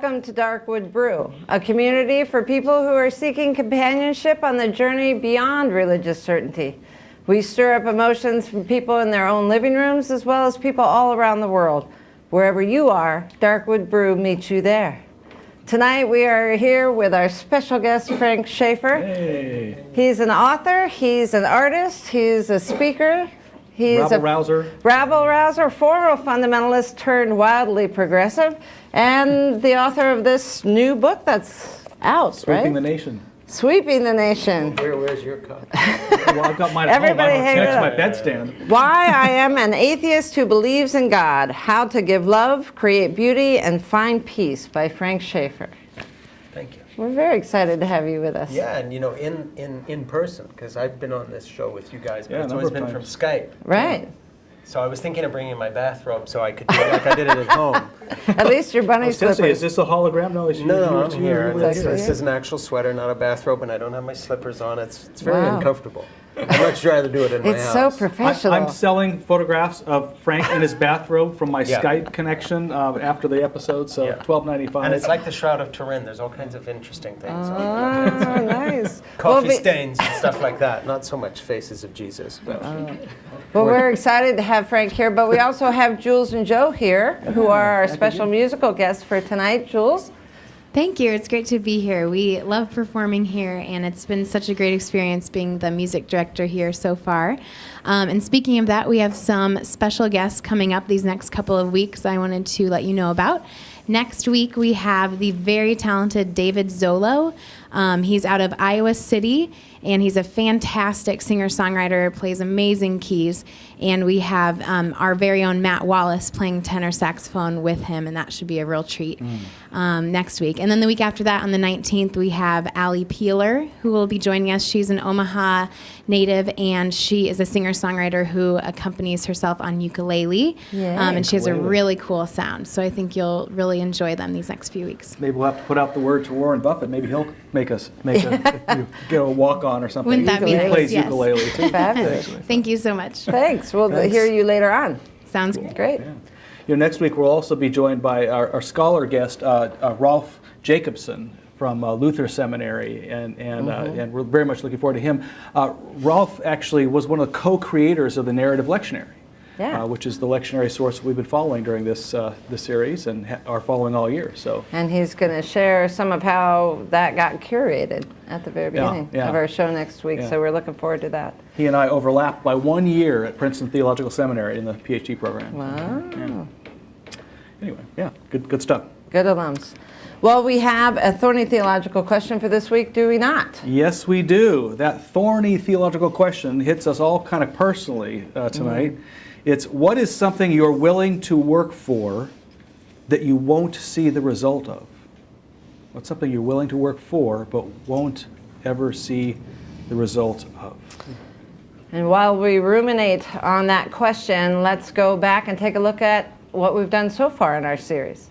Welcome to Darkwood Brew, a community for people who are seeking companionship on the journey beyond religious certainty. We stir up emotions from people in their own living rooms as well as people all around the world. Wherever you are, Darkwood Brew meets you there. Tonight we are here with our special guest, Frank Schaeffer. Hey. He's an author, he's an artist, he's a speaker. He's rabble-rouser, former fundamentalist turned wildly progressive, and the author of this new book that's out, Sweeping the Nation. Sweeping the Nation. Where's your cup? Well, I've got mine at home. It's next to my bedstand. Why I Am an Atheist Who Believes in God, How to Give Love, Create Beauty, and Find Peace by Frank Schaeffer. Thank you. We're very excited to have you with us. Yeah, and you know, in person, because I've been on this show with you guys, but it's always been from Skype. Right. So I was thinking of bringing my bathrobe so I could do it like I did it at home. At least your bunny slippers. Is this a hologram? No, I'm here. This is an actual sweater, not a bathrobe, and I don't have my slippers on. It's very uncomfortable. I'd much rather do it in my house. It's so professional. I'm selling photographs of Frank in his bathrobe from my Skype connection after the episode, so $12.95. And it's like the Shroud of Turin. There's all kinds of interesting things. Oh, nice. Coffee stains and stuff like that. Not so much faces of Jesus. But well, we're excited to have Frank here, but we also have Jules and Joe here, who are our special musical guests for tonight. Jules? Thank you. It's great to be here. We love performing here, and it's been such a great experience being the music director here so far. And speaking of that, we have some special guests coming up these next couple of weeks I wanted to let you know about. Next week, we have the very talented David Zolo. He's out of Iowa City, and he's a fantastic singer-songwriter, plays amazing keys. And we have our very own Matt Wallace playing tenor saxophone with him, and that should be a real treat next week. And then the week after that, on the 19th, we have Allie Peeler, who will be joining us. She's an Omaha native, and she is a singer-songwriter who accompanies herself on ukulele. And she has a really cool sound. So I think you'll really enjoy them these next few weeks. Maybe we'll have to put out the word to Warren Buffett. Maybe he'll make get a walk-on or something. Wouldn't that be He nice? plays Yes. ukulele too. Fabulous. Thank you so much. Thanks. We'll hear you later on. Sounds great. Yeah. You know, next week we'll also be joined by our scholar guest, Rolf Jacobson from Luther Seminary, and we're very much looking forward to him. Rolf actually was one of the co-creators of the Narrative Lectionary. Which is the lectionary source we've been following during this series and are following all year. So. And he's going to share some of how that got curated at the very beginning of our show next week. So we're looking forward to that. He and I overlapped by 1 year at Princeton Theological Seminary in the PhD program. Wow. Anyway, good stuff. Good alums. Well, we have a thorny theological question for this week, do we not? Yes, we do. That thorny theological question hits us all kind of personally tonight. It's, what is something you're willing to work for that you won't see the result of? What's something you're willing to work for but won't ever see the result of? And while we ruminate on that question, let's go back and take a look at what we've done so far in our series.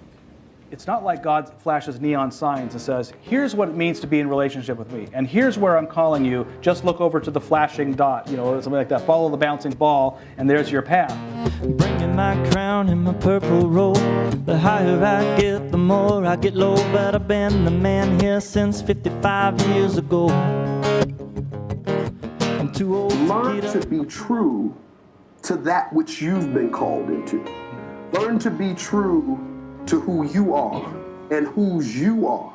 It's not like God flashes neon signs and says, here's what it means to be in relationship with me, and here's where I'm calling you, just look over to the flashing dot, or something like that. Follow the bouncing ball, and there's your path. Bringing my crown and my purple robe. The higher I get, the more I get low. But I've been the man here since 55 years ago. I'm too old Learn to be true to that which you've been called into. Learn to be true to who you are and whose you are,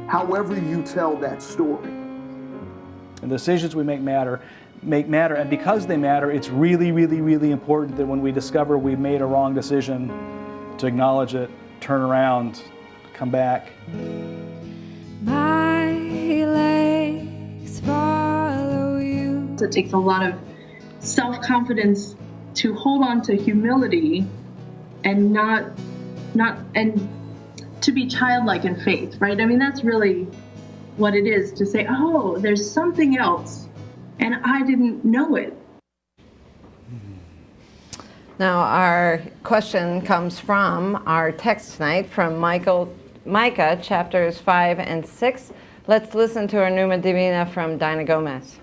however you tell that story. And the decisions we make matter, and because they matter, it's really, really, really important that when we discover we've made a wrong decision, to acknowledge it, turn around, come back. My legs follow you. It takes a lot of self-confidence to hold on to humility and not and to be childlike in faith, right? I mean, that's really what it is, to say, oh, there's something else and I didn't know it. Now, our question comes from our text tonight from Micah chapters 5 and 6. Let's listen to our Numa Divina from Dinah Gomez.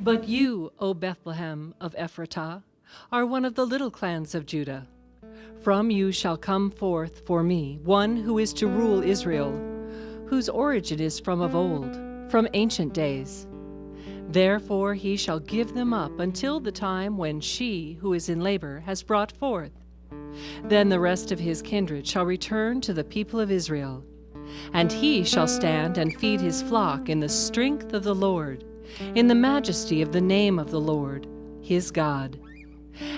But you, O Bethlehem of Ephratah, are one of the little clans of Judah. From you shall come forth for me one who is to rule Israel, whose origin is from of old, from ancient days. Therefore he shall give them up until the time when she who is in labor has brought forth. Then the rest of his kindred shall return to the people of Israel. And he shall stand and feed his flock in the strength of the Lord, in the majesty of the name of the Lord, his God.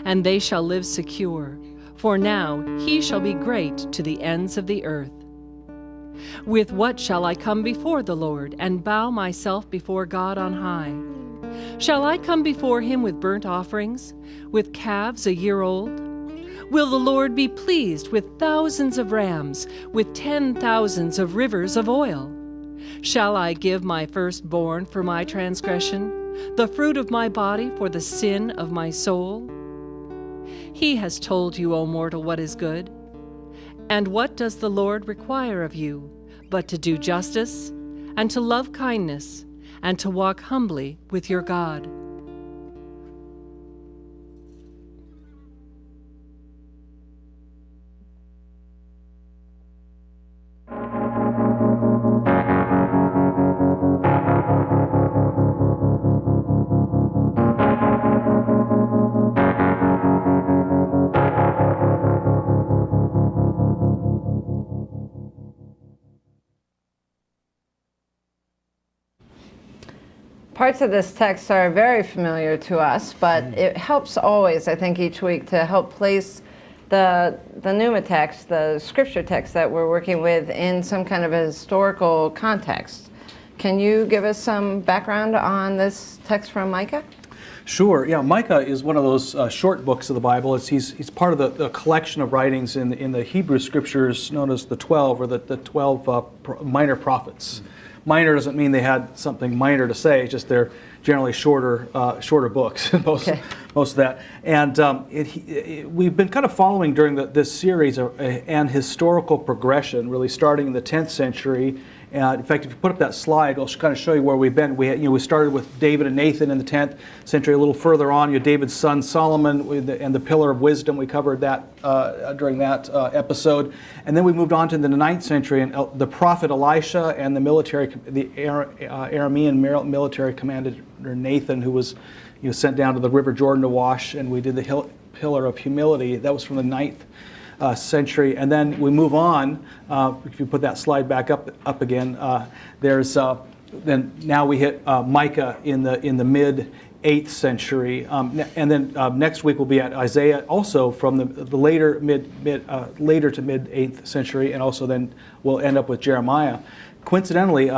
And they shall live secure, for now he shall be great to the ends of the earth. With what shall I come before the Lord and bow myself before God on high? Shall I come before him with burnt offerings, with calves a year old? Will the Lord be pleased with thousands of rams, with 10,000s of rivers of oil? Shall I give my firstborn for my transgression, the fruit of my body for the sin of my soul? He has told you, O mortal, what is good. And what does the Lord require of you, but to do justice, and to love kindness, and to walk humbly with your God? Parts of this text are very familiar to us, but it helps always, I think, each week to help place the pneuma text, the scripture text that we're working with, in some kind of a historical context. Can you give us some background on this text from Micah? Sure. Yeah, Micah is one of those short books of the Bible. He's part of the collection of writings in the Hebrew scriptures known as the 12, or the 12 minor prophets. Minor doesn't mean they had something minor to say; it's just they're generally shorter books. most of that. And we've been kind of following during this series an historical progression, really starting in the 10th century. In fact, if you put up that slide, I'll kind of show you where we've been. We started with David and Nathan in the 10th century. A little further on, you have David's son Solomon and the Pillar of Wisdom. We covered that during that episode. And then we moved on to the 9th century, and the prophet Elisha and the Aramean military commander Nathan, who was sent down to the River Jordan to wash. And we did the Pillar of Humility. That was from the 9th century, and then we move on. If you put that slide back up again, then now we hit Micah in the mid 8th century, and then next week we'll be at Isaiah, also from the later to mid 8th century, and also then we'll end up with Jeremiah. Coincidentally,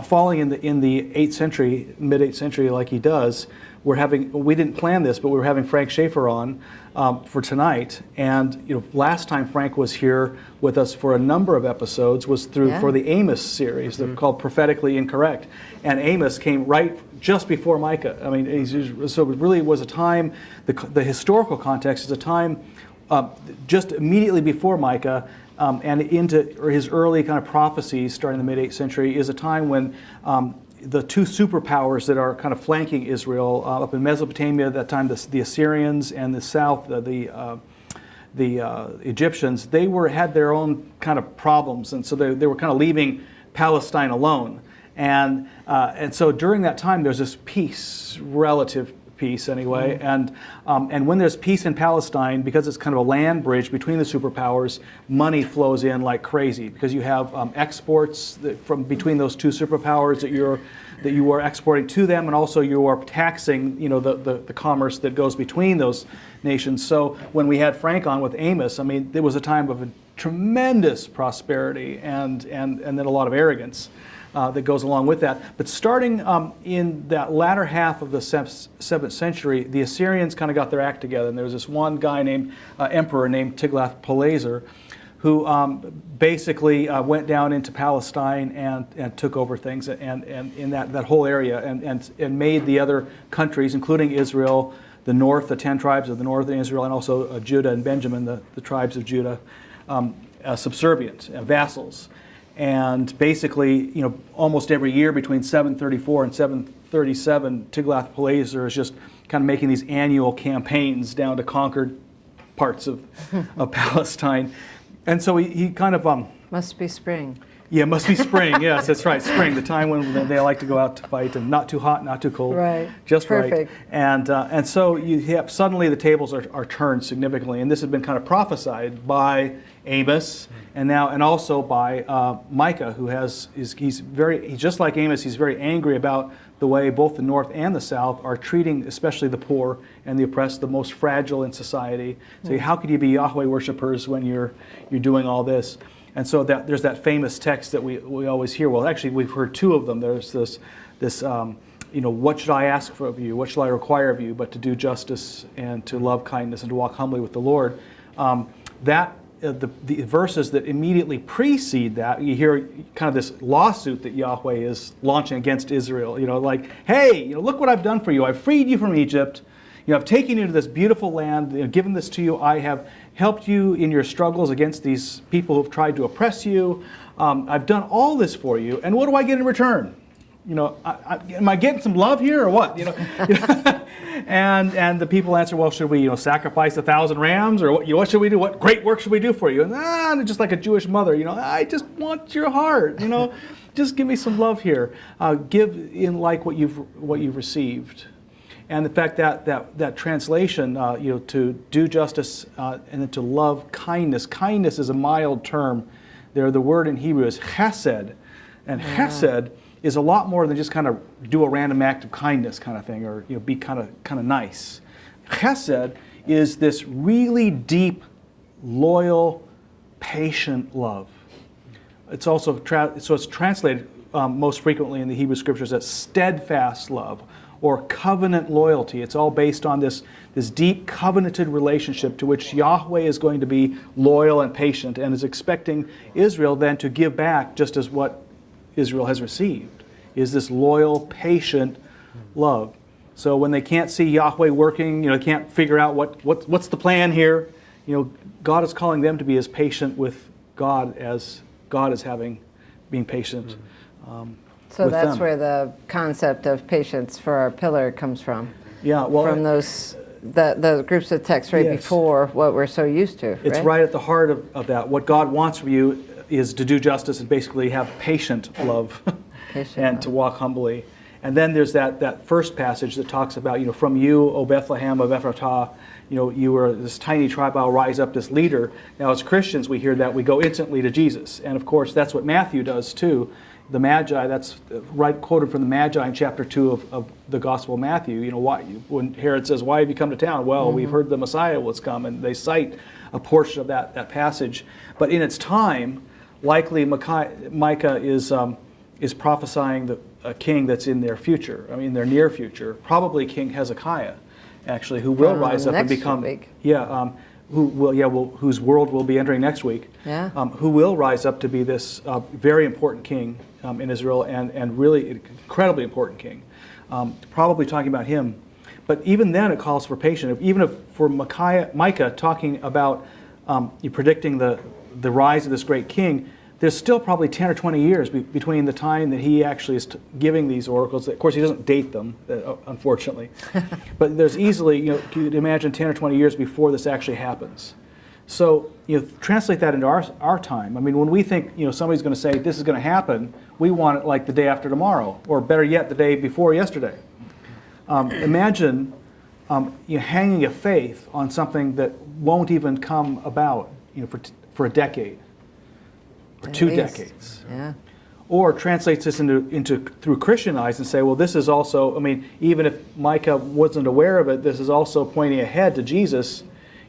falling in the 8th century, mid 8th century, like he does. We didn't plan this, but we were having Frank Schaeffer on for tonight. And last time Frank was here with us for a number of episodes was for the Amos series. They're called Prophetically Incorrect. And Amos came right just before Micah. I mean, so it really was a time, the historical context is a time just immediately before Micah, and into his early kind of prophecies starting in the mid 8th century, is a time when the two superpowers that are kind of flanking Israel up in Mesopotamia at that time, the Assyrians, and the south, the Egyptians, they had their own kind of problems, and so they were kind of leaving Palestine alone. And so during that time, there's this peace, relative peace anyway, and when there's peace in Palestine, because it's kind of a land bridge between the superpowers, money flows in like crazy, because you have exports from between those two superpowers that you are exporting to them, and also you are taxing the commerce that goes between those nations. So when we had Frank on with Amos, I mean, there was a time of a tremendous prosperity and then a lot of arrogance that goes along with that. But starting in that latter half of the 7th century, the Assyrians kind of got their act together. And there was this one guy emperor named Tiglath-Pileser, who basically went down into Palestine and took over things and in that whole area and made the other countries, including Israel, the north, the 10 tribes of the northern Israel, and also Judah and Benjamin, the tribes of Judah, subservient, vassals. And basically, almost every year between 734 and 737, Tiglath-Pileser is just kind of making these annual campaigns down to conquered parts of Palestine. And so he kind of must be spring. Yeah, it must be spring. Yes, that's right. Spring, the time when they like to go out to fight, and not too hot, not too cold. Right. Just Perfect. right. And so you have, suddenly the tables are turned significantly, and this has been kind of prophesied by Amos, and also by Micah, who he's just like Amos. He's very angry about the way both the North and the South are treating, especially the poor and the oppressed, the most fragile in society. So how could you be Yahweh worshipers when you're doing all this? And so there's that famous text that we always hear. Well, actually, we've heard two of them. There's this what should I ask of you? What shall I require of you? But to do justice and to love kindness and to walk humbly with the Lord. The verses that immediately precede that, you hear kind of this lawsuit that Yahweh is launching against Israel. Like, hey, look what I've done for you. I've freed you from Egypt. I've taken you to this beautiful land, given this to you. I have helped you in your struggles against these people who've tried to oppress you. I've done all this for you, and what do I get in return? Am I getting some love here or what? And the people answer, well, should we sacrifice 1,000 rams, or what should we do? What great work should we do for you? And just like a Jewish mother, I just want your heart. Just give me some love here. Give in like what you've received. And the fact that translation, to do justice and then to love kindness. Kindness is a mild term. There, the word in Hebrew is chesed, and chesed is a lot more than just kind of do a random act of kindness kind of thing, or be kind of nice. Chesed is this really deep, loyal, patient love. It's also it's translated most frequently in the Hebrew Scriptures as steadfast love, or covenant loyalty. It's all based on this deep covenanted relationship to which Yahweh is going to be loyal and patient, and is expecting Israel then to give back just as what Israel has received, is this loyal, patient love. So when they can't see Yahweh working, they can't figure out what's the plan here, God is calling them to be as patient with God as God is being patient. So that's them. where the concept of patience for our pillar comes from. Yeah, well, from the groups of text right before what we're so used to. It's right at the heart of that. What God wants from you is to do justice and basically have patient love and to walk humbly. And then there's that first passage that talks about, from you, O Bethlehem of Ephratah, you were this tiny tribe, I'll rise up this leader. Now as Christians, we hear that, we go instantly to Jesus. And of course, that's what Matthew does too. The Magi, that's right quoted from the Magi in chapter 2 of the Gospel of Matthew. When Herod says, why have you come to town? Well, we've heard the Messiah was come, and they cite a portion of that passage. But in its time, likely Micah is prophesying a king that's in their future, their near future, probably King Hezekiah, actually, who will rise up and become, whose world will be entering next week, who will rise up to be this very important king in Israel, and really incredibly important king. Probably talking about him. But even then it calls for patience. Even if for Micah talking about predicting the rise of this great king, there's still probably 10 or 20 years between the time that he actually is giving these oracles. Of course, he doesn't date them, unfortunately. But there's easily, you could imagine 10 or 20 years before this actually happens. So, translate that into our time. When we think, somebody's going to say this is going to happen, we want it like the day after tomorrow, or better yet, the day before yesterday. Imagine hanging a faith on something that won't even come about, for a decade. For 2 decades. Yeah. Or translates this into through Christian eyes and say, well, this is also, even if Micah wasn't aware of it, this is also pointing ahead to Jesus.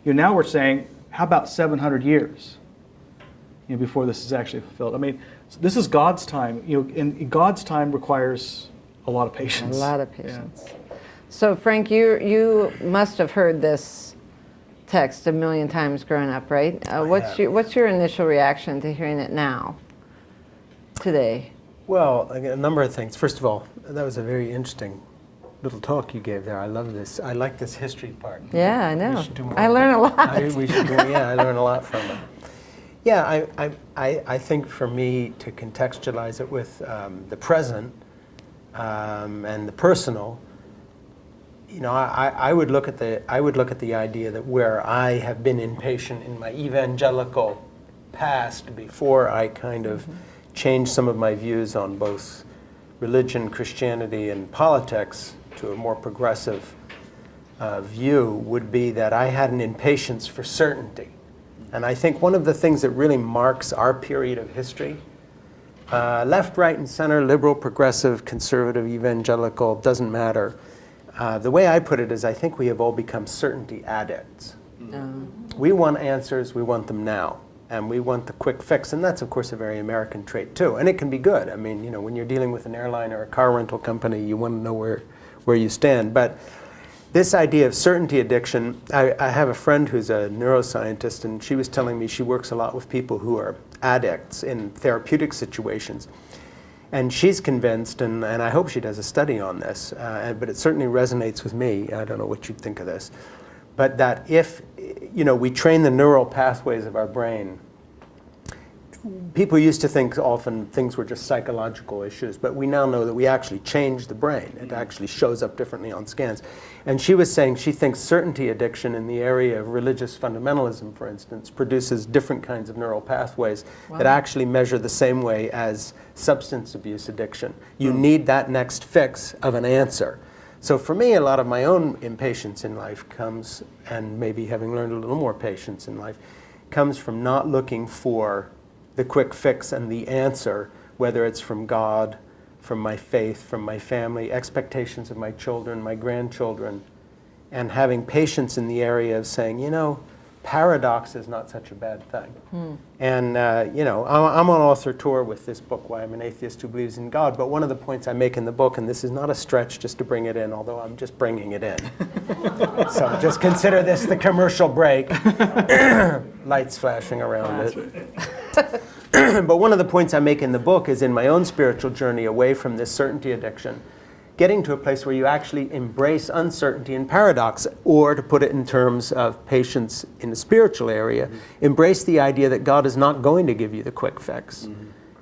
Now we're saying, how about 700 years before this is actually fulfilled? This is God's time. And God's time requires a lot of patience. A lot of patience. Yeah. So Frank, you must have heard this text a million times growing up, right? What's your initial reaction to hearing it now, today? Well, a number of things. First of all, that was a very interesting little talk you gave there. I love this. I like this history part. Yeah, I know. I learn a lot. I learn a lot from it. Yeah, I think for me to contextualize it with the present and the personal, I would look at the idea that where I have been impatient in my evangelical past before I kind of changed some of my views on both religion, Christianity, and politics to a more progressive view would be that I had an impatience for certainty. And I think one of the things that really marks our period of history, left, right, and center, liberal, progressive, conservative, evangelical, doesn't matter. The way I put it is I think we have all become certainty addicts. We want answers, we want them now, and we want the quick fix. And that's, of course, a very American trait, too. And it can be good. I mean, when you're dealing with an airline or a car rental company, you want to know where you stand. But this idea of certainty addiction, I have a friend who's a neuroscientist, and she was telling me she works a lot with people who are addicts in therapeutic situations. And she's convinced, and I hope she does a study on this, but it certainly resonates with me. I don't know what you'd think of this. But that if we train the neural pathways of our brain, people used to think often things were just psychological issues, but we now know that we actually change the brain. It actually shows up differently on scans. And she was saying she thinks certainty addiction in the area of religious fundamentalism, for instance, produces different kinds of neural pathways that actually measure the same way as substance abuse addiction. You need that next fix of an answer. So for me, a lot of my own impatience in life comes, and maybe having learned a little more patience in life, comes from not looking for the quick fix and the answer, whether it's from God, from my faith, from my family, expectations of my children, my grandchildren, and having patience in the area of saying, paradox is not such a bad thing. And, I'm on author tour with this book, Why I'm an Atheist Who Believes in God, but one of the points I make in the book, and this is not a stretch just to bring it in, although I'm just bringing it in. So just consider this the commercial break. Lights flashing around it. But one of the points I make in the book is in my own spiritual journey away from this certainty addiction, getting to a place where you actually embrace uncertainty and paradox, or to put it in terms of patience in the spiritual area, embrace the idea that God is not going to give you the quick fix,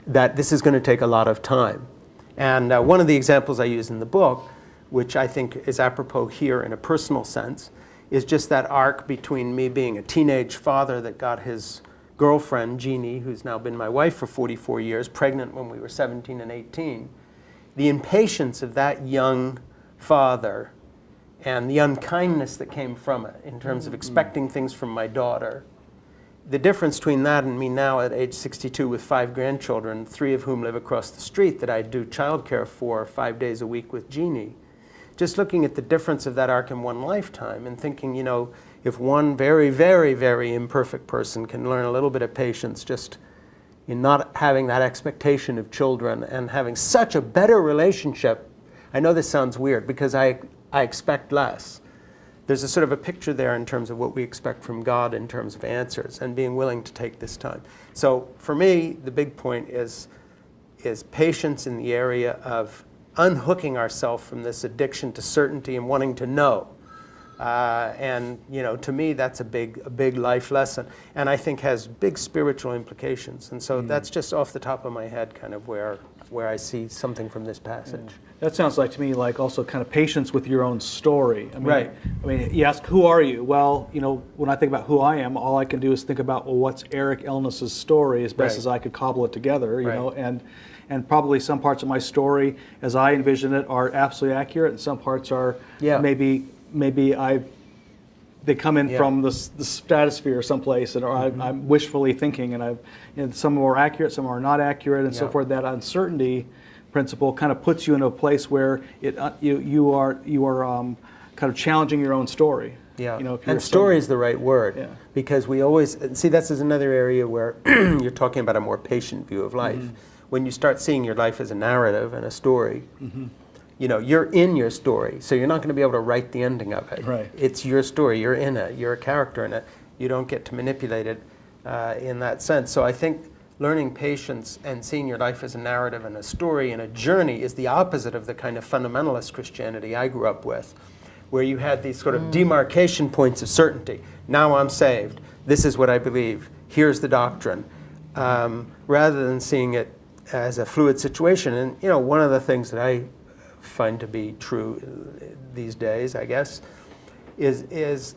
that this is going to take a lot of time. And one of the examples I use in the book, which I think is apropos here in a personal sense, is just that arc between me being a teenage father that got his girlfriend, Jeannie, who's now been my wife for 44 years, pregnant when we were 17 and 18, the impatience of that young father and the unkindness that came from it in terms of expecting things from my daughter. The difference between that and me now at age 62 with 5 grandchildren, 3 of whom live across the street that I do childcare for 5 days a week with Jeannie. Just looking at the difference of that arc in one lifetime and thinking, if one very, very, very imperfect person can learn a little bit of patience just in not having that expectation of children and having such a better relationship. I know this sounds weird because I expect less. There's a sort of a picture there in terms of what we expect from God in terms of answers and being willing to take this time. So for me, the big point is patience in the area of unhooking ourselves from this addiction to certainty and wanting to know. And to me, that's a big life lesson, and I think has big spiritual implications. And so that's just off the top of my head, kind of where I see something from this passage. That sounds like to me like also kind of patience with your own story. Right. I mean, you ask, who are you? Well, when I think about who I am, all I can do is think about, well, what's Eric Elnes's story as best as I could cobble it together, and probably some parts of my story, as I envision it, are absolutely accurate, and some parts are maybe they come in from the stratosphere someplace, and I'm wishfully thinking, and some are accurate, some are not accurate, and so forth. That uncertainty principle kind of puts you in a place where you are kind of challenging your own story. And story is the right word, because we always see this is another area where you're talking about a more patient view of life. When you start seeing your life as a narrative and a story, you're in your story, so you're not going to be able to write the ending of it. Right. It's your story. You're in it. You're a character in it. You don't get to manipulate it in that sense. So I think learning patience and seeing your life as a narrative and a story and a journey is the opposite of the kind of fundamentalist Christianity I grew up with, where you had these sort of demarcation points of certainty. Now I'm saved. This is what I believe. Here's the doctrine. Rather than seeing it as a fluid situation. And one of the things that I find to be true these days, I guess, is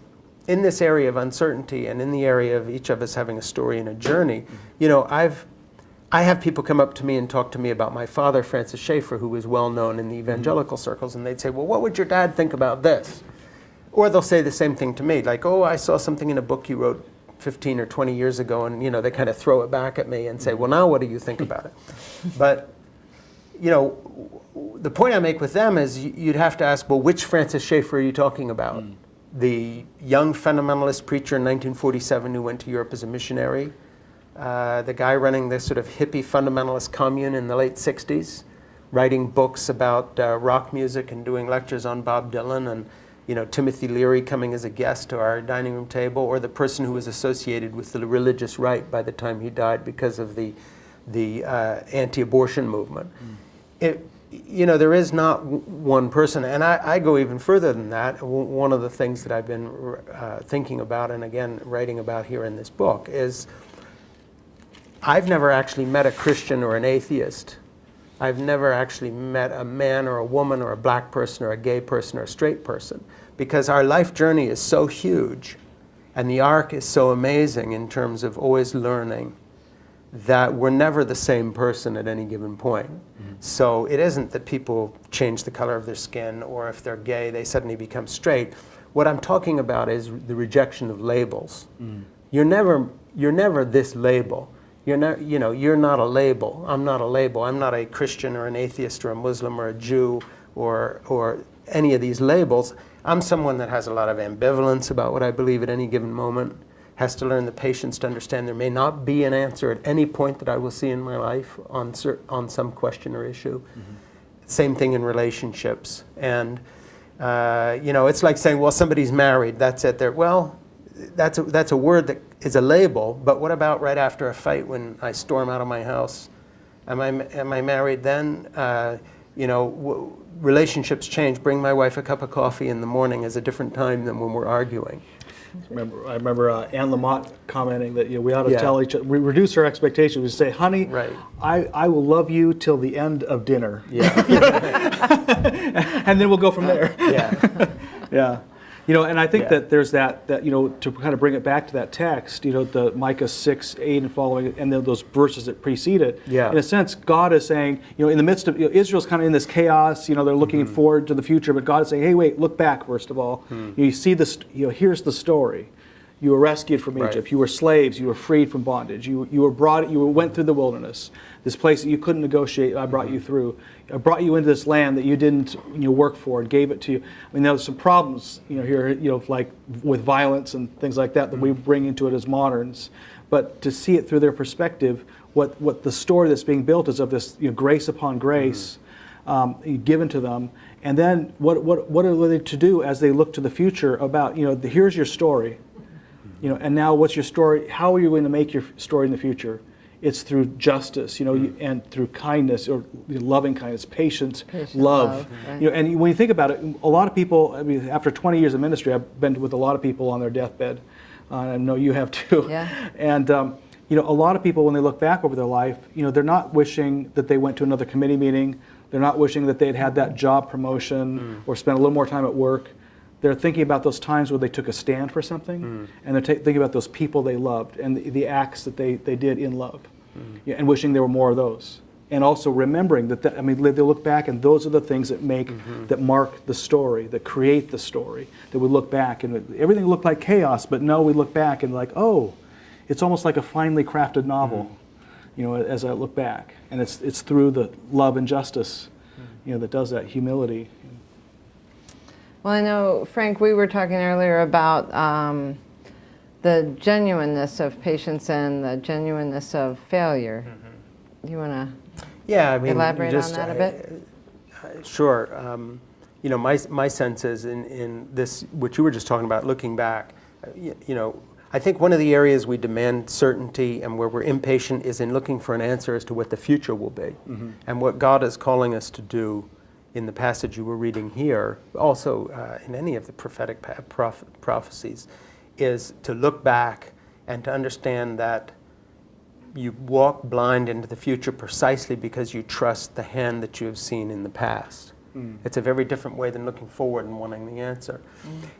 in this area of uncertainty and in the area of each of us having a story and a journey. You know, I have people come up to me and talk to me about my father, Francis Schaeffer, who was well known in the evangelical circles, and they'd say, well, what would your dad think about this? Or they'll say the same thing to me, like, oh, I saw something in a book you wrote 15 or 20 years ago, and, you know, they kind of throw it back at me and say, well, now what do you think about it? But, you know, the point I make with them is you'd have to ask, well, which Francis Schaeffer are you talking about? The young fundamentalist preacher in 1947 who went to Europe as a missionary, the guy running this sort of hippie fundamentalist commune in the late 60s, writing books about rock music and doing lectures on Bob Dylan, and, you know, Timothy Leary coming as a guest to our dining room table, or the person who was associated with the religious right by the time he died because of the anti-abortion movement. You know, there is not one person, and I go even further than that. One of the things that I've been thinking about, and again writing about here in this book, is I've never actually met a Christian or an atheist. I've never actually met a man or a woman or a black person or a gay person or a straight person, because our life journey is so huge and the arc is so amazing in terms of always learning that we're never the same person at any given point. So it isn't that people change the color of their skin, or if they're gay, they suddenly become straight. What I'm talking about is the rejection of labels. You're never this label. You're not a label. I'm not a label. I'm not a Christian or an atheist or a Muslim or a Jew or any of these labels. I'm someone that has a lot of ambivalence about what I believe at any given moment, has to learn the patience to understand there may not be an answer at any point that I will see in my life on some question or issue. Same thing in relationships. And, you know, it's like saying, well, somebody's married, that's it. Well, that's a word that is a label, but what about right after a fight when I storm out of my house? Am I married then? You know, relationships change. Bring my wife a cup of coffee in the morning is a different time than when we're arguing. I remember Anne Lamott commenting that, you know, we ought to tell each other, we reduce our expectations. We say, honey, I will love you till the end of dinner. And then we'll go from there. Yeah. You know, and I think that there's that, you know, to kind of bring it back to that text, you know, the Micah 6, 8 and following, and then those verses that precede it. In a sense, God is saying, you know, in the midst of, you know, Israel's kind of in this chaos, you know, they're looking forward to the future, but God is saying, hey, wait, look back, first of all. You see this, you know, here's the story. You were rescued from Egypt. You were slaves. You were freed from bondage. You went through the wilderness, this place that you couldn't negotiate. I brought you through. I brought you into this land that you didn't, you know, work for, and gave it to you. I mean, there was some problems, you know, here, you know, like with violence and things like that we bring into it as moderns. But to see it through their perspective, what the story that's being built is of this, you know, grace upon grace given to them. And then what are they to do as they look to the future about, you know, here's your story. You know, and now what's your story? How are you going to make your story in the future? It's through justice, you know, and through kindness, or loving kindness, patience, love. You know, and when you think about it, a lot of people, I mean, after 20 years of ministry, I've been with a lot of people on their deathbed. I know you have too. And, you know, a lot of people, when they look back over their life, you know, they're not wishing that they went to another committee meeting. They're not wishing that they'd had that job promotion or spent a little more time at work. They're thinking about those times where they took a stand for something, and they're thinking about those people they loved and the acts that they did in love, yeah, and wishing there were more of those. And also remembering that, I mean, they look back, and those are the things that make, that mark the story, that create the story, that we look back, and everything looked like chaos, but no, we look back and like, oh, it's almost like a finely crafted novel, you know, as I look back. And it's through the love and justice, you know, that does that, humility. Well, I know, Frank, we were talking earlier about the genuineness of patience and the genuineness of failure. Do you want to elaborate on that a bit? Sure. You know, my sense is in this, what you were just talking about, looking back, you know, I think one of the areas we demand certainty and where we're impatient is in looking for an answer as to what the future will be. And what God is calling us to do in the passage you were reading here, also in any of the prophetic prophecies, is to look back and to understand that you walk blind into the future precisely because you trust the hand that you have seen in the past. It's a very different way than looking forward and wanting the answer.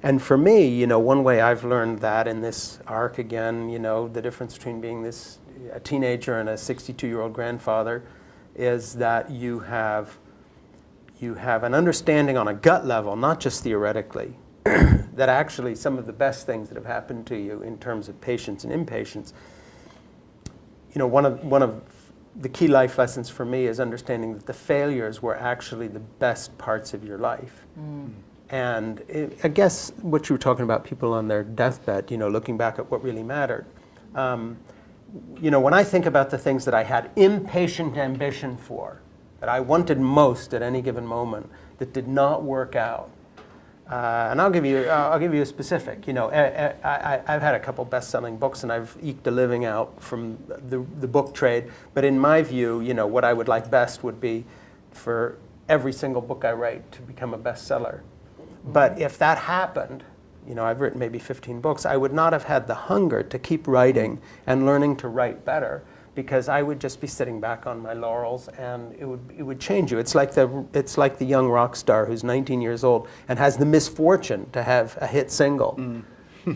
And for me, you know, one way I've learned that in this arc again, you know, the difference between being a teenager and a 62-year-old grandfather is that you have an understanding on a gut level, not just theoretically, that actually some of the best things that have happened to you in terms of patience and impatience, you know, one of the key life lessons for me is understanding that the failures were actually the best parts of your life. And I guess what you were talking about, people on their deathbed, you know, looking back at what really mattered. You know, when I think about the things that I had impatient ambition for, that I wanted most at any given moment, that did not work out. And I'll give you a specific. You know, I've had a couple best-selling books, and I've eked a living out from the book trade. But in my view, you know, what I would like best would be for every single book I write to become a bestseller. But if that happened, you know, I've written maybe 15 books, I would not have had the hunger to keep writing and learning to write better, because I would just be sitting back on my laurels, and it would change you. It's like the young rock star who's 19 years old and has the misfortune to have a hit single,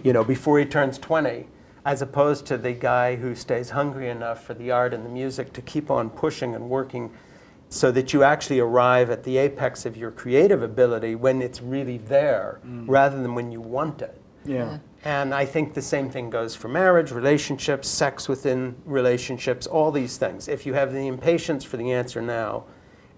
you know, before he turns 20, as opposed to the guy who stays hungry enough for the art and the music to keep on pushing and working, so that you actually arrive at the apex of your creative ability when it's really there, rather than when you want it. Yeah. And I think the same thing goes for marriage, relationships, sex within relationships, all these things. If you have the impatience for the answer now,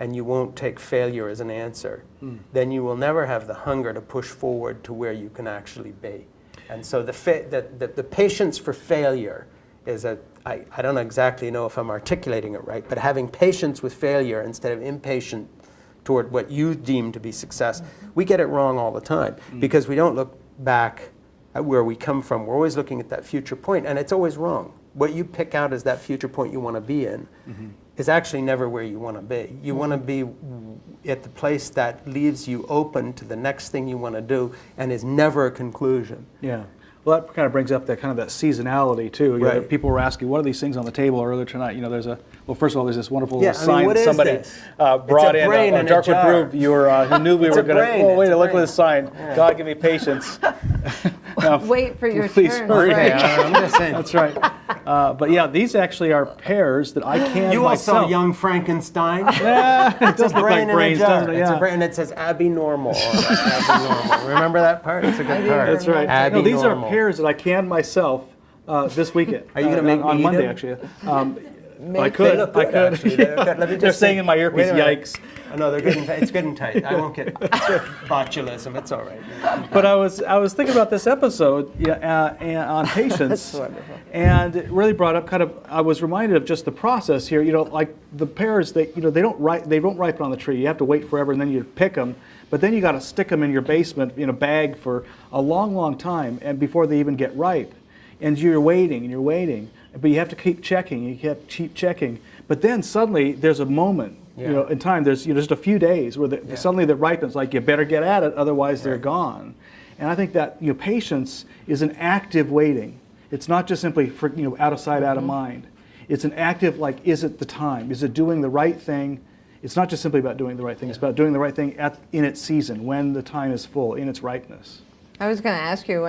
and you won't take failure as an answer, then you will never have the hunger to push forward to where you can actually be. And so the patience for failure is I don't exactly know if I'm articulating it right, but having patience with failure instead of impatient toward what you deem to be success. We get it wrong all the time, because we don't look back at where we come from. We're always looking at that future point, and it's always wrong. What you pick out as that future point you want to be in is actually never where you want to be. You want to be at the place that leaves you open to the next thing you want to do, and is never a conclusion. Yeah. Well, that kind of brings up that seasonality too. You know, people were asking, what are these things on the table earlier tonight? You know, first of all, there's this wonderful little sign that somebody brought in, a Darkwood Brew viewer who knew we were going to, oh, wait, look at this sign. Yeah. God, give me patience. Now, wait for your please turn. hurry. Okay, I'm listening. That's right. But yeah, these actually are pears that I canned You myself. also young Frankenstein. Yeah, it does look like brains, doesn't it? It's Yeah. a brain, and it says Abby Normal. Abby Normal. Remember that part? It's a good part. That's right. Abby No, these Normal. are pears that I canned myself this weekend. Are you going to make on me eat Monday, them? actually? I could. They look good, actually. Let me just They're saying in my earpiece, wait a minute. yikes. No, they're good and tight. It's good and tight. I won't get botulism. It's all right. But I was thinking about this episode on patience, and it really brought up I was reminded of just the process here. You know, like the pears, they don't ripen on the tree. You have to wait forever, and then you pick them. But then you got to stick them in your basement in a bag for a long, long time, and before they even get ripe, and you're waiting. But you have to keep checking. You have to keep checking. But then suddenly there's a moment, in time. There's just a few days where suddenly that ripens. Like you better get at it, otherwise they're gone. And I think that patience is an active waiting. It's not just simply for out of sight, out of mind. It's an active is it the time? Is it doing the right thing? It's not just simply about doing the right thing. It's about doing the right thing in its season, when the time is full, in its ripeness. I was going to ask you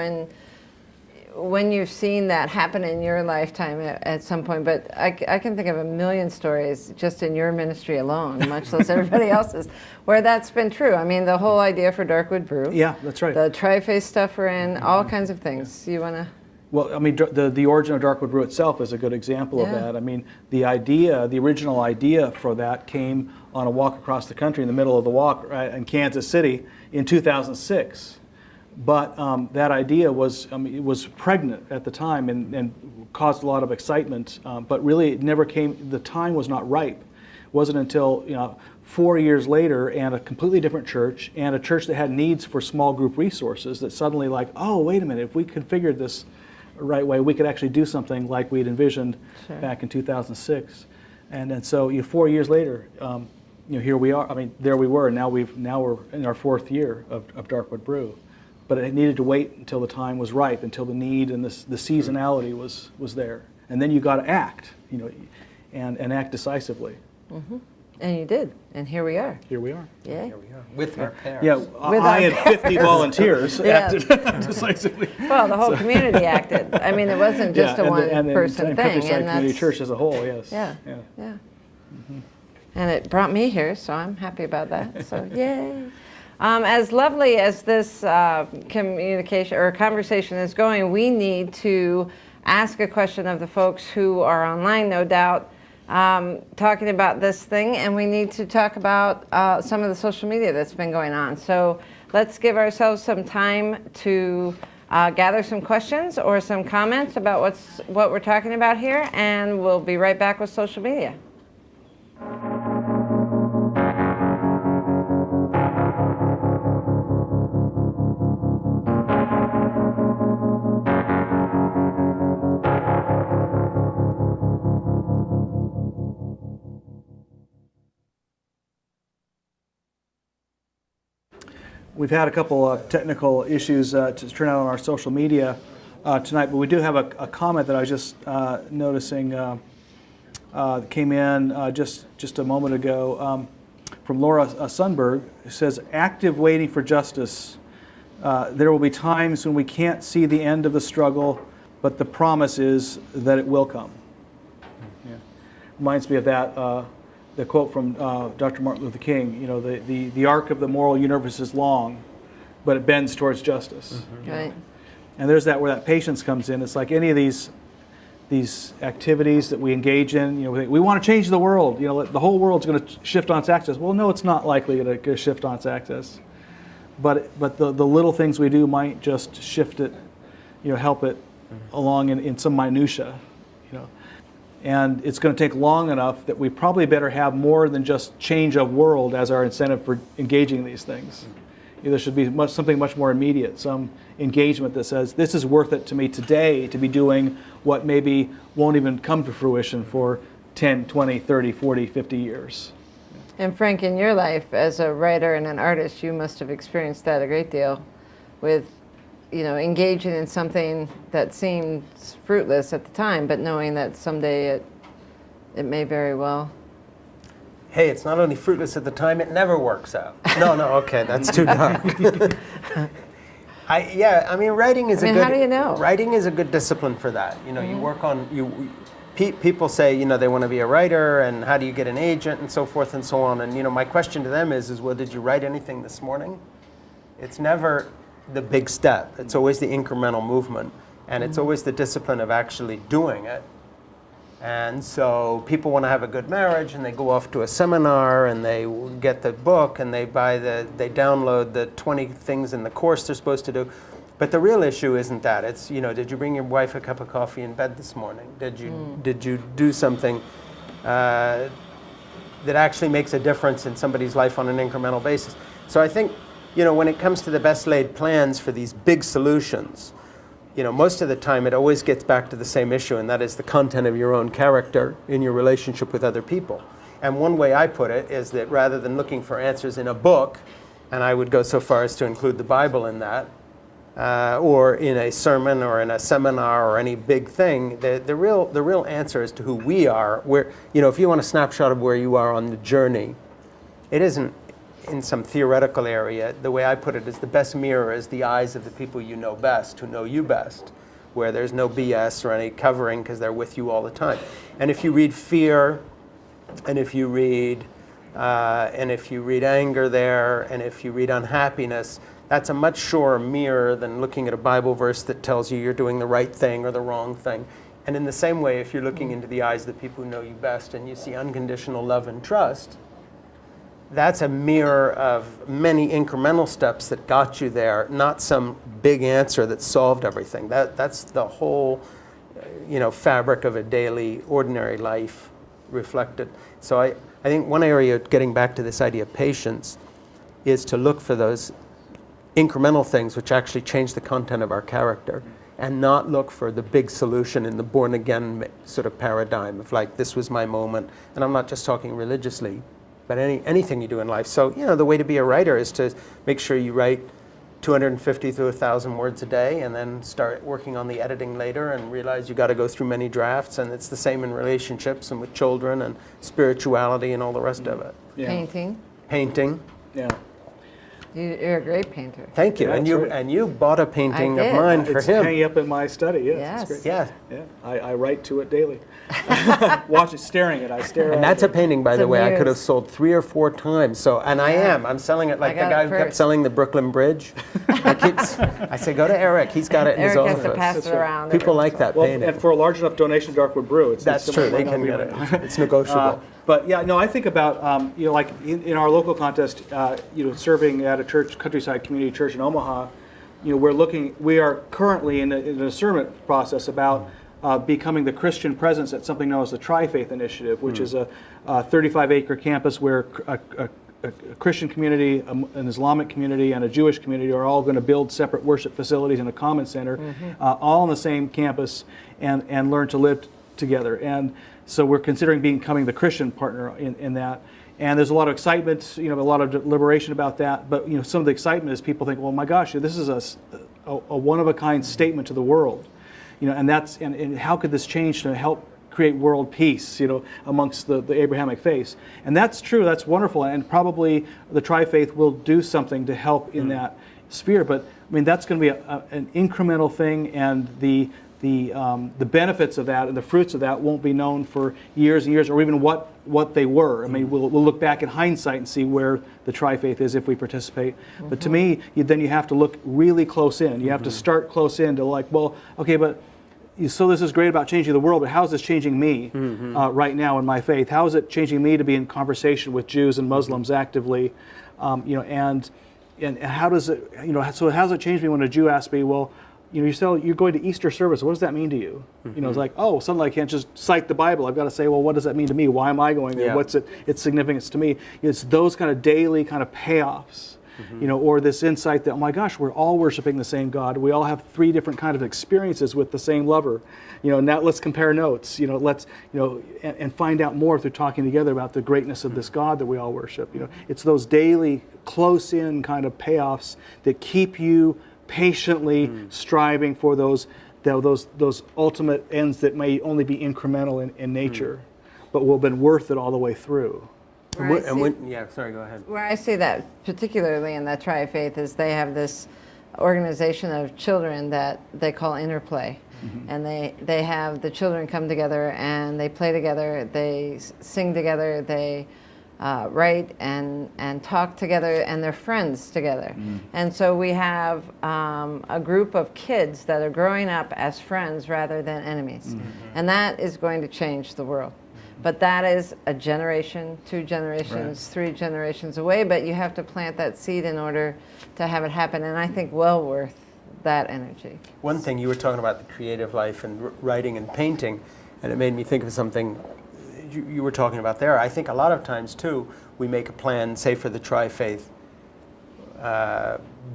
when you've seen that happen in your lifetime at some point, but I can think of a million stories just in your ministry alone, much less everybody else's, where that's been true. I mean, the whole idea for Darkwood Brew. Yeah, that's right. The triphase stuff we're in, all kinds of things. You want to... Well, I mean, the origin of Darkwood Brew itself is a good example of that. I mean, the original idea for that came on a walk across the country in the middle of the walk in Kansas City in 2006. But that idea was pregnant at the time and caused a lot of excitement. But really, it never came. The time was not ripe. It wasn't until 4 years later, and a completely different church, and a church that had needs for small group resources, that suddenly oh, wait a minute, if we configured this right way, we could actually do something like we'd envisioned back in 2006. And then so 4 years later, here we are. I mean, there we were. Now we're in our 4th year of Darkwood Brew. But it needed to wait until the time was ripe, until the need and the seasonality was there, and then you got to act, and act decisively. And you did, and here we are. Here we are. Yay. Here we are, with our parents. Yeah, With I our had 50 volunteers Yeah. acted decisively. Well, the whole community acted. I mean, it wasn't just a and the one-person thing. Countryside And Community that's, Church as a whole, yes. yeah, Yeah. yeah. And it brought me here, so I'm happy about that. So yay. As lovely as this communication or conversation is going, we need to ask a question of the folks who are online, no doubt, talking about this thing, and we need to talk about some of the social media that's been going on. So let's give ourselves some time to gather some questions or some comments about what we're talking about here, and we'll be right back with social media. We've had a couple of technical issues to turn out on our social media tonight, but we do have a comment that I was just noticing that came in just a moment ago from Laura Sundberg. It says, "Active waiting for justice. There will be times when we can't see the end of the struggle, but the promise is that it will come." Yeah. Reminds me of that. The quote from Dr. Martin Luther King, you know, the arc of the moral universe is long, but it bends towards justice. Mm-hmm. Right. And there's that where that patience comes in. It's like any of these activities that we engage in, you know, we want to change the world, you know, the whole world's going to shift on its axis. Well, no, it's not likely to shift on its axis. But the little things we do might just shift it, you know, help it along in some minutia, you know. And it's going to take long enough that we probably better have more than just change of world as our incentive for engaging these things. There should be something much more immediate, some engagement that says, this is worth it to me today to be doing what maybe won't even come to fruition for 10, 20, 30, 40, 50 years. And Frank, in your life as a writer and an artist, you must have experienced that a great deal with, you know, engaging in something that seemed fruitless at the time, but knowing that someday it may very well. Hey, it's not only fruitless at the time, it never works out. No, okay, that's too dark. I mean, writing is a good. How do you know? Writing is a good discipline for that. You know, you work on people say, you know, they want to be a writer, and how do you get an agent, and so forth and so on. And you know, my question to them is, well, did you write anything this morning? It's never the big step. It's always the incremental movement, and it's always the discipline of actually doing it. And so people want to have a good marriage, and they go off to a seminar, and they get the book, and they download the 20 things in the course they're supposed to do. But the real issue isn't that. It's, you know, did you bring your wife a cup of coffee in bed this morning? Did you do something that actually makes a difference in somebody's life on an incremental basis? So I think, you know, when it comes to the best laid plans for these big solutions, you know, most of the time it always gets back to the same issue, and that is the content of your own character in your relationship with other people. And one way I put it is that rather than looking for answers in a book, and I would go so far as to include the Bible in that, or in a sermon or in a seminar or any big thing, the real answer as to who we are, where, you know, if you want a snapshot of where you are on the journey, it isn't in some theoretical area. The way I put it is the best mirror is the eyes of the people you know best, who know you best, where there's no BS or any covering because they're with you all the time. And if you read fear, and if you read anger there, and if you read unhappiness, that's a much surer mirror than looking at a Bible verse that tells you you're doing the right thing or the wrong thing. And in the same way, if you're looking into the eyes of the people who know you best and you see unconditional love and trust, that's a mirror of many incremental steps that got you there, not some big answer that solved everything. That's the whole, you know, fabric of a daily, ordinary life reflected. So I think one area, getting back to this idea of patience, is to look for those incremental things which actually change the content of our character, and not look for the big solution in the born-again sort of paradigm of like, this was my moment. And I'm not just talking religiously, but anything you do in life. So, you know, the way to be a writer is to make sure you write 250 to 1,000 words a day, and then start working on the editing later and realize you got to go through many drafts. And it's the same in relationships and with children and spirituality and all the rest of it. Yeah. Painting. Yeah. You're a great painter. Thank you. Yeah, and that's you right. and you bought a painting I of did. mine for It's him. hanging up in my study. Yes. Yes. It's great. Yeah. Yeah. I write to it daily. Watch it, staring at it. I stare at And that's it. a painting, by It's the a way, I could have muse. sold 3 or 4 times. So, and I am. I'm selling it like the got guy it who kept first. selling the Brooklyn Bridge. I say, go to Eric. He's got it in his Eric has office. to pass it around. People like that Well, painting. and for a large enough donation to Darkwood Brew, That's true. They can get it. It's negotiable. But yeah, no, I think about like in our local contest, serving at a church, Countryside Community Church in Omaha. We are currently in a discernment process about becoming the Christian presence at something known as the Tri-Faith Initiative, which is a 35-acre campus where a Christian community, an Islamic community, and a Jewish community are all going to build separate worship facilities in a common center, all on the same campus, and learn to live together. And so we're considering becoming the Christian partner in that. And there's a lot of excitement, a lot of deliberation about that. But some of the excitement is people think, well, my gosh, this is a one-of-a-kind statement to the world, and how could this change to help create world peace, amongst the Abrahamic faith? And that's true. That's wonderful. And probably the Tri-Faith will do something to help in that sphere. But I mean, that's going to be an incremental thing, and the benefits of that and the fruits of that won't be known for years and years, or even what they were. I mean, we'll look back in hindsight and see where the Tri-Faith is if we participate. But to me, then you have to look really close in. You have to start close in to well, okay, but so this is great about changing the world, but how is this changing me right now in my faith? How is it changing me to be in conversation with Jews and Muslims actively? And how does it, so how does it change me when a Jew asks me, well, you're going to Easter service. What does that mean to you? It's like, oh, suddenly I can't just cite the Bible. I've got to say, well, what does that mean to me? Why am I going there? Yeah. What's its significance to me? It's those kind of daily kind of payoffs, or this insight that, oh my gosh, we're all worshiping the same God. We all have 3 different kind of experiences with the same lover. Now let's compare notes. And find out more through talking together about the greatness of this God that we all worship. It's those daily, close-in kind of payoffs that keep you patiently striving for those ultimate ends that may only be incremental in nature, but will have been worth it all the way through. Sorry, go ahead. Where I see that particularly in that Tri-Faith is they have this organization of children that they call Interplay. And they have the children come together and they play together, they sing together, they write and talk together, and they're friends together. And so we have a group of kids that are growing up as friends rather than enemies. And that is going to change the world. But that is a generation, 2 generations, 3 generations away, but you have to plant that seed in order to have it happen, and I think well worth that energy. One thing, you were talking about the creative life and writing and painting, and it made me think of something you were talking about there. I think a lot of times, too, we make a plan, say for the Tri-Faith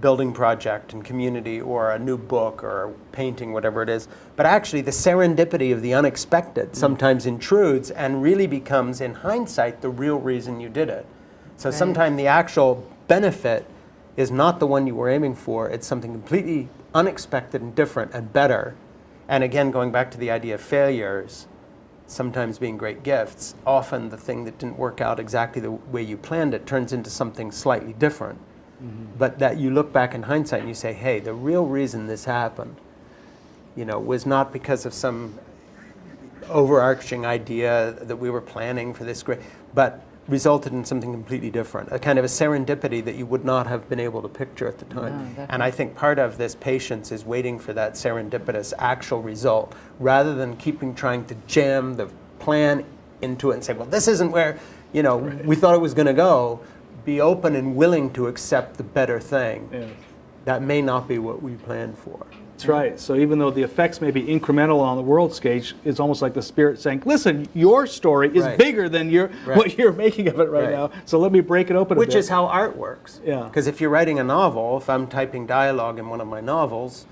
building project and community, or a new book or a painting, whatever it is, but actually the serendipity of the unexpected sometimes intrudes and really becomes, in hindsight, the real reason you did it. So sometimes the actual benefit is not the one you were aiming for. It's something completely unexpected and different and better. And again, going back to the idea of failures sometimes being great gifts, often the thing that didn't work out exactly the way you planned it turns into something slightly different. But that you look back in hindsight and you say, hey, the real reason this happened, was not because of some overarching idea that we were planning for this great, but resulted in something completely different, a kind of a serendipity that you would not have been able to picture at the time. And I think part of this patience is waiting for that serendipitous actual result, rather than trying to jam the plan into it and say, well, this isn't where, we thought it was going to go. Be open and willing to accept the better thing. Yeah. That may not be what we planned for. That's right. So even though the effects may be incremental on the world stage, it's almost like the Spirit saying, listen, your story is bigger than what you're making of it right now. So let me break it open a bit. Which is how art works. Yeah. Because if you're writing a novel, if I'm typing dialogue in one of my novels,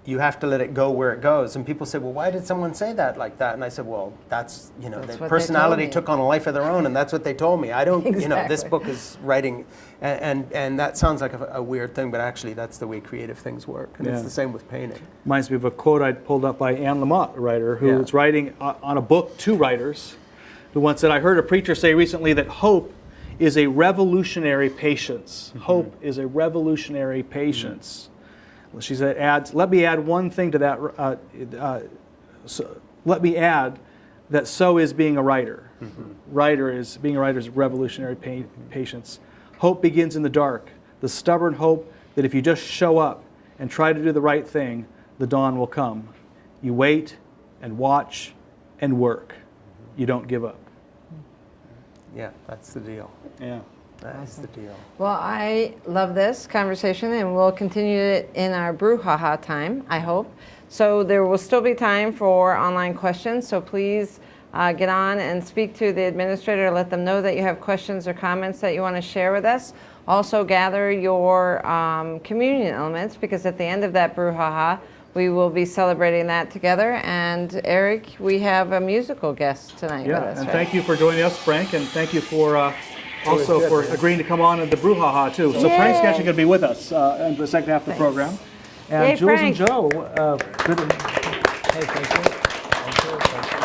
you have to let it go where it goes. And people say, well, why did someone say that like that? And I said, well, that's, you know, That's their what they personality told me. took on a life of their own, and that's what they told me. I don't, you know, this Exactly. book is writing, and that sounds like a weird thing, but actually that's the way creative things work. And Yeah. it's the same with painting. Reminds me of a quote I pulled up by Anne Lamott, a writer, who Yeah. was writing on a book to writers, who once said, I heard a preacher say recently that hope is a revolutionary patience. Hope is a revolutionary patience. She said, let me add one thing to that. Let me add that so is being a writer. Being a writer is revolutionary patience. Hope begins in the dark. The stubborn hope that if you just show up and try to do the right thing, the dawn will come. You wait and watch and work. You don't give up. Yeah, that's the deal. Yeah. That's the deal. Well, I love this conversation, and we'll continue it in our brouhaha time, I hope. So there will still be time for online questions, so please get on and speak to the administrator. Let them know that you have questions or comments that you want to share with us. Also gather your communion elements, because at the end of that brouhaha, we will be celebrating that together. And Eric, we have a musical guest tonight with us. And right? thank you for joining us, Frank, and thank you for also for agreeing to come on in the brouhaha too. So Yay. Frank's actually going to be with us in the second half of the program. And Yay, Jules Frank. and Joe, good. Hey, thank you. Thank you.